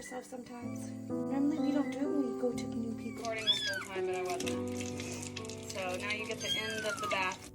ourselves sometimes. Normally we don't do it when we go to new people. Recording this whole time, but I wasn't. So now you get the end of the bath